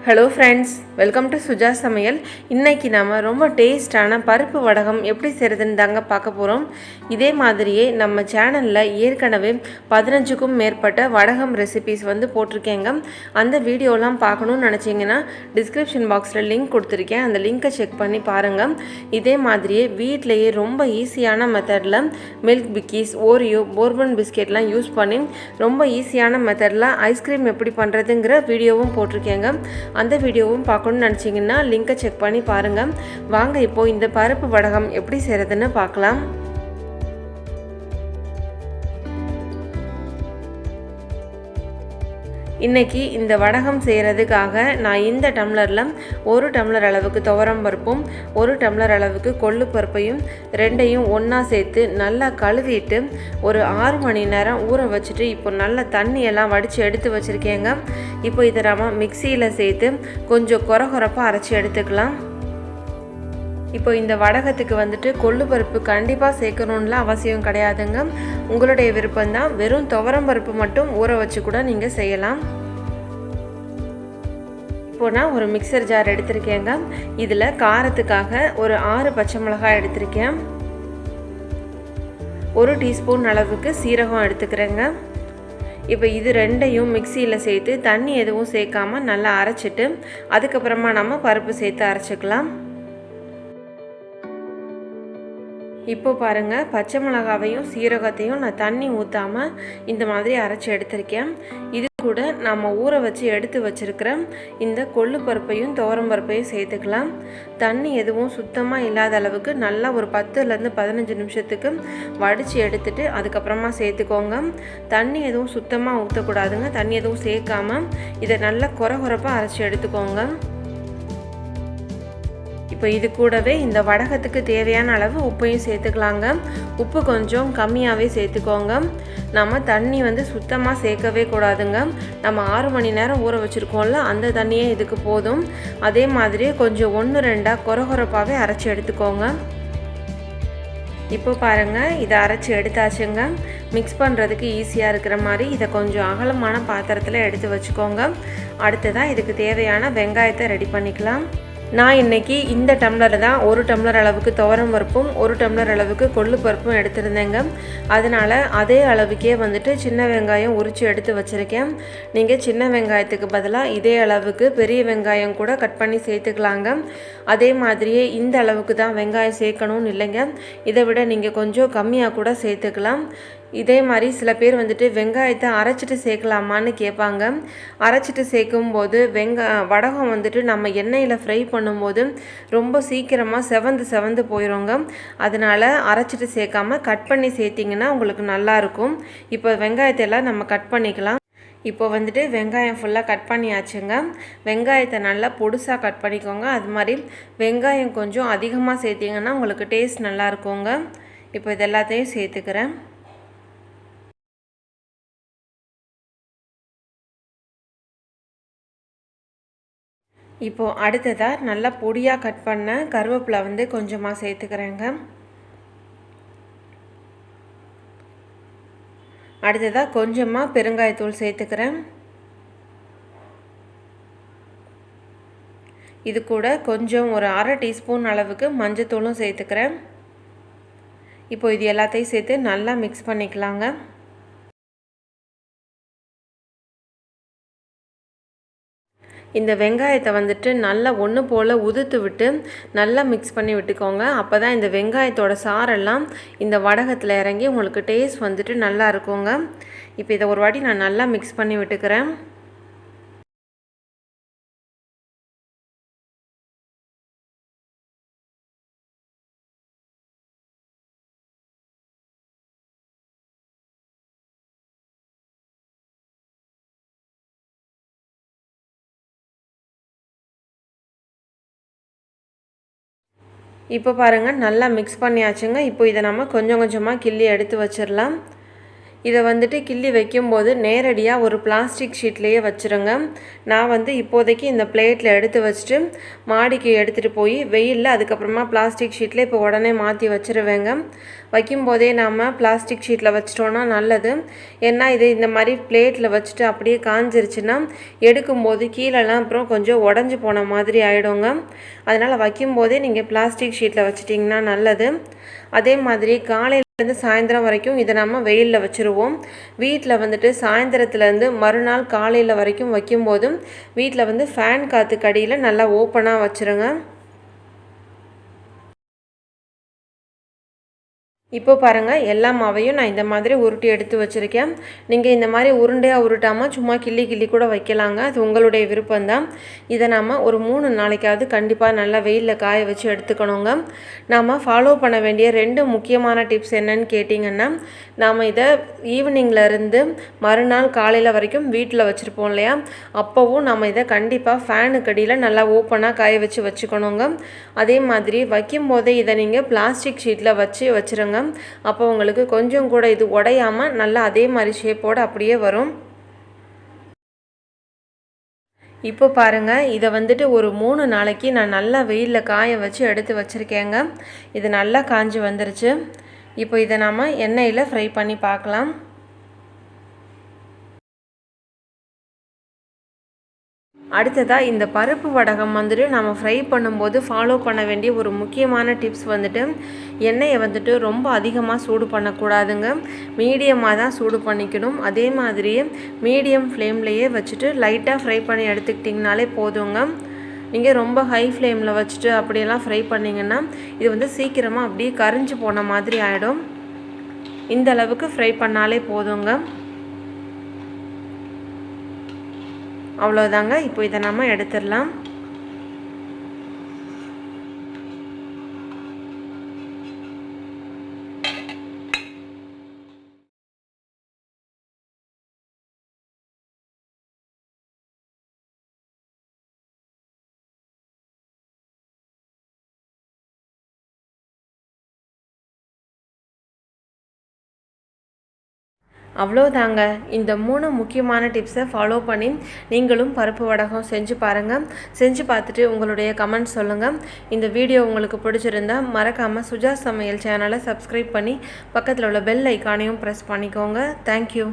Hello friends, welcome to Suja Samayal. இன்னைக்கு நாம ரொம்ப டேஸ்டான பருப்பு வடகம் எப்படி செய்யறதுன்னு தாங்க பார்க்க போறோம். இதே மாதிரியே நம்ம சேனல்ல ஏற்கனவே 15க்கும் மேற்பட்ட வடகம் ரெசிபீஸ் போட்டிருக்கேங்க. அந்த வீடியோலாம் பார்க்கணும்னு நினைச்சீங்கன்னா டிஸ்கிரிப்ஷன் பாக்ஸ்ல லிங்க் கொடுத்திருக்கேன். அந்த லிங்கை செக் பண்ணி பாருங்க. இதே மாதிரியே வீட்லயே ரொம்ப ஈஸியான மெத்தட்ல மில்க் பிக்கீஸ், ஓரியோ, போர்பன் பிஸ்கெட்லாம் யூஸ் பண்ணி ரொம்ப ஈஸியான மெத்தட்ல ஐஸ்கிரீம் எப்படி பண்றதுங்கிற வீடியோவும் போட்டிருக்கேங்க. அந்த வீடியோவும் பார்க்கணும்னு நினச்சிங்கன்னா லிங்கை செக் பண்ணி பாருங்கள். வாங்க இப்போது இந்த பருப்பு வடகம் எப்படி செய்கிறதுன்னு பார்க்கலாம். இன்றைக்கி இந்த வடகம் செய்கிறதுக்காக நான் இந்த டம்ளரில் 1 டம்ளர் அளவுக்கு துவரம் பருப்பும் 1 டம்ளர் அளவுக்கு கொள்ளு பருப்பையும் ரெண்டையும் ஒன்றா சேர்த்து நல்லா கழுவிட்டு ஒரு 6 மணி நேரம் ஊற வச்சுட்டு இப்போ நல்ல தண்ணியெல்லாம் வடித்து எடுத்து வச்சுருக்கேங்க. இப்போ இதை நம்ம மிக்சியில் சேர்த்து கொஞ்சம் கொரகொரப்பாக அரைச்சி எடுத்துக்கலாம். இப்போ இந்த வடகத்துக்கு கொள்ளு பருப்பு கண்டிப்பாக சேர்க்கணும்லாம் அவசியம் கிடையாதுங்க. உங்களுடைய விருப்பம்தான். வெறும் துவரம் பருப்பு மட்டும் ஊற வச்சு கூட நீங்கள் செய்யலாம். இப்போ நான் ஒரு மிக்சர் ஜார் எடுத்திருக்கேங்க. இதில் காரத்துக்காக ஒரு 6 பச்சை மிளகாய் எடுத்திருக்கேன். 1 டீஸ்பூன் அளவுக்கு சீரகம் எடுத்துக்கிறேங்க. இப்போ இது ரெண்டையும் மிக்சியில் சேர்த்து தண்ணி எதுவும் சேர்க்காமல் நல்லா அரைச்சிட்டு அதுக்கப்புறமா நம்ம பருப்பு சேர்த்து அரைச்சிக்கலாம். இப்போ பாருங்கள், பச்சை மிளகாவையும் சீரகத்தையும் நான் தண்ணி ஊற்றாமல் இந்த மாதிரி அரைச்சி எடுத்திருக்கேன். இது கூட நம்ம ஊற வச்சு எடுத்து வச்சுருக்கிற இந்த கொள்ளு பருப்பையும் துவரம் பருப்பையும் சேர்த்துக்கலாம். தண்ணி எதுவும் சுத்தமாக இல்லாத அளவுக்கு நல்லா ஒரு 10லேருந்து 15 நிமிஷத்துக்கு வடித்து எடுத்துட்டு அதுக்கப்புறமா சேர்த்துக்கோங்க. தண்ணி எதுவும் சுத்தமாக ஊற்றக்கூடாதுங்க. தண்ணி எதுவும் சேர்க்காமல் இதை நல்லா கொரகொரப்பாக அரைச்சி எடுத்துக்கோங்க. இப்போ இது கூடவே இந்த வடகத்துக்கு தேவையான அளவு உப்பையும் சேர்த்துக்கலாங்க. உப்பு கொஞ்சம் கம்மியாகவே சேர்த்துக்கோங்க. நம்ம தண்ணி சுத்தமாக சேர்க்கவே கூடாதுங்க. நம்ம 6 மணி நேரம் ஊற வச்சுருக்கோம்ல, அந்த தண்ணியே இதுக்கு போதும். அதே மாதிரியே கொஞ்சம் 1-2 கொரகொரப்பாகவே அரைச்சி எடுத்துக்கோங்க. இப்போ பாருங்கள், இதை அரைச்சி எடுத்தாச்சுங்க. மிக்ஸ் பண்ணுறதுக்கு ஈஸியாக இருக்கிற மாதிரி இதை கொஞ்சம் அகலமான பாத்திரத்தில் எடுத்து வச்சுக்கோங்க. அடுத்ததாக இதுக்கு தேவையான வெங்காயத்தை ரெடி பண்ணிக்கலாம். நான் இன்றைக்கி இந்த டம்ளரில் தான் 1 டம்ளர் அளவுக்கு துவரம் பருப்பும் 1 டம்ளர் அளவுக்கு கொள்ளு பருப்பும் எடுத்துருந்தேங்க. அதனால் அதே அளவுக்கே சின்ன வெங்காயம் உரித்து எடுத்து வச்சுருக்கேன். நீங்கள் சின்ன வெங்காயத்துக்கு பதிலாக இதே அளவுக்கு பெரிய வெங்காயம் கூட கட் பண்ணி சேர்த்துக்கலாங்க. அதே மாதிரியே இந்த அளவுக்கு தான் வெங்காயம் சேர்க்கணும்னு இல்லைங்க. இதை விட நீங்கள் கொஞ்சம் கம்மியாக கூட சேர்த்துக்கலாம். இதே மாதிரி சில பேர் வெங்காயத்தை அரைச்சிட்டு சேர்க்கலாமான்னு கேட்பாங்க. அரைச்சிட்டு சேர்க்கும்போது வடகம் நம்ம எண்ணெயில் ஃப்ரை பண்ணும்போது ரொம்ப சீக்கிரமாக செவந்து போயிடுங்க. அதனால் அரைச்சிட்டு சேர்க்காமல் கட் பண்ணி சேர்த்திங்கன்னா உங்களுக்கு நல்லாயிருக்கும். இப்போ வெங்காயத்தை எல்லாம் நம்ம கட் பண்ணிக்கலாம். இப்போ வெங்காயம் ஃபுல்லாக கட் பண்ணியாச்சுங்க. வெங்காயத்தை நல்லா பொடுசாக கட் பண்ணிக்கோங்க. அது மாதிரி வெங்காயம் கொஞ்சம் அதிகமாக சேர்த்திங்கன்னா உங்களுக்கு டேஸ்ட் நல்லா இருக்குங்க. இப்போ இது எல்லாத்தையும் சேர்த்துக்கிறேன். இப்போது அடுத்ததாக நல்லா பொடியாக கட் பண்ண கருவேப்பிலை கொஞ்சமாக சேர்த்துக்கிறேங்க. அடுத்ததாக கொஞ்சமாக பெருங்காயத்தூள் சேர்த்துக்கிறேன். இது கூட கொஞ்சம் ஒரு 1/2 டீஸ்பூன் அளவுக்கு மஞ்சத்தூளும் சேர்த்துக்கிறேன். இப்போ இது எல்லாத்தையும் சேர்த்து நல்லா மிக்ஸ் பண்ணிக்கலாங்க. இந்த வெங்காயத்தை நல்லா ஒன்று போல் உதுத்து விட்டு நல்லா மிக்ஸ் பண்ணி விட்டுக்கோங்க. அப்போ தான் இந்த வெங்காயத்தோட சாரெல்லாம் இந்த வடகத்தில் இறங்கி உங்களுக்கு டேஸ்ட் நல்லா இருக்குங்க. இப்போ இதை ஒரு வாட்டி நான் நல்லா மிக்ஸ் பண்ணி விட்டுக்கிறேன். இப்போ பாருங்கள், நல்லா மிக்ஸ் பண்ணியாச்சுங்க. இப்போ இதை நம்ம கொஞ்சம் கொஞ்சமாக கிள்ளி எடுத்து வச்சிடலாம். இதை வந்துட்டு கிள்ளி வைக்கும்போது நேரடியாக ஒரு பிளாஸ்டிக் ஷீட்லேயே வச்சுருங்க. நான் வந்து இப்போதைக்கு இந்த பிளேட்டில் எடுத்து வச்சுட்டு மாடிக்கு எடுத்துகிட்டு போய் வெயிலில் அதுக்கப்புறமா பிளாஸ்டிக் ஷீட்டில் இப்போ உடனே மாற்றி வச்சுருவேங்க. வைக்கும்போதே நாம் பிளாஸ்டிக் ஷீட்டில் வச்சிட்டோன்னா நல்லது. ஏன்னா இது இந்த மாதிரி பிளேட்டில் வச்சுட்டு அப்படியே காஞ்சிருச்சுன்னா எடுக்கும்போது கீழெல்லாம் அப்புறம் கொஞ்சம் உடஞ்சி போன மாதிரி ஆகிடுங்க. அதனால் வைக்கும்போதே நீங்கள் பிளாஸ்டிக் ஷீட்டில் வச்சிட்டிங்கன்னா நல்லது. அதே மாதிரி காலையிலேருந்து சாயந்தரம் வரைக்கும் இதை நம்ம வெயிலில் வச்சுருவோம். வீட்டில் வந்துட்டு சாயந்தரத்துலேருந்து மறுநாள் காலையில் வரைக்கும் வைக்கும்போதும் வீட்டில் வந்து ஃபேன் காற்றுக்கு அடியில் நல்லா ஓப்பனாக வச்சுருங்க. இப்போ பாருங்கள், எல்லா மாவையும் நான் இந்த மாதிரி உருட்டி எடுத்து வச்சுருக்கேன். நீங்கள் இந்த மாதிரி உருண்டையாக உருட்டாமல் சும்மா கிள்ளி கிள்ளி கூட வைக்கலாங்க. அது உங்களுடைய விருப்பம்தான். இதை நாம் ஒரு 3 நாளைக்காவது கண்டிப்பாக நல்லா வெயிலில் காய வச்சு எடுத்துக்கணுங்க. நாம் ஃபாலோ பண்ண வேண்டிய 2 முக்கியமான டிப்ஸ் என்னன்னு கேட்டிங்கன்னா, நாம் இதை ஈவினிங்லேருந்து மறுநாள் காலையில் வரைக்கும் வீட்டில் வச்சுருப்போம் இல்லையா, அப்போவும் நம்ம இதை கண்டிப்பாக ஃபேனுக்கு அடியில் நல்லா ஓப்பனாக காய வச்சுக்கணுங்க. அதே மாதிரி வைக்கும்போதே இதை நீங்கள் பிளாஸ்டிக் ஷீட்டில் வச்சுருங்க. அப்போ உங்களுக்கு கொஞ்சம் கூட இது உடையாமல் நல்லா அதே மாதிரி ஷேப்போடு அப்படியே வரும். இப்போ பாருங்கள், இதை வந்துட்டு ஒரு 3 நாளைக்கு நான் நல்லா வெயிலில் காய வச்சு எடுத்து வச்சுருக்கேங்க. இது நல்லா காஞ்சி வந்துருச்சு. இப்போ இதை நாம் எண்ணெயில் ஃப்ரை பண்ணி பார்க்கலாம். அடுத்ததாக இந்த பருப்பு வடகம் வந்துட்டு நம்ம ஃப்ரை பண்ணும்போது ஃபாலோ பண்ண வேண்டிய ஒரு முக்கியமான டிப்ஸ் வந்துட்டு, எண்ணெயை வந்துட்டு ரொம்ப அதிகமாக சூடு பண்ணக்கூடாதுங்க. மீடியமாக தான் சூடு பண்ணிக்கணும். அதே மாதிரியே மீடியம் ஃப்ளேம்லேயே வச்சுட்டு லைட்டாக ஃப்ரை பண்ணி எடுத்துக்கிட்டிங்கனாலே போதுங்க. நீங்கள் ரொம்ப ஹை ஃப்ளேமில் வச்சுட்டு அப்படியெல்லாம் ஃப்ரை பண்ணிங்கன்னா இது வந்து சீக்கிரமாக அப்படியே கரிஞ்சு போன மாதிரி ஆகிடும். இந்த அளவுக்கு ஃப்ரை பண்ணாலே போதுங்க. அவ்வளோதாங்க. இப்போ இதை நம்ம எடுத்துடலாம். அவ்வளோதாங்க. இந்த 3 முக்கியமான டிப்ஸை ஃபாலோ பண்ணி நீங்களும் பருப்பு வடகம் செஞ்சு பாருங்கள். செஞ்சு பார்த்துட்டு உங்களுடைய கமெண்ட் சொல்லுங்கள். இந்த வீடியோ உங்களுக்கு பிடிச்சிருந்தா மறக்காமல் சுஜா சமையல் சேனலை சப்ஸ்கிரைப் பண்ணி பக்கத்தில் உள்ள பெல் ஐக்கானையும் ப்ரெஸ் பண்ணிக்கோங்க. தேங்க்யூ.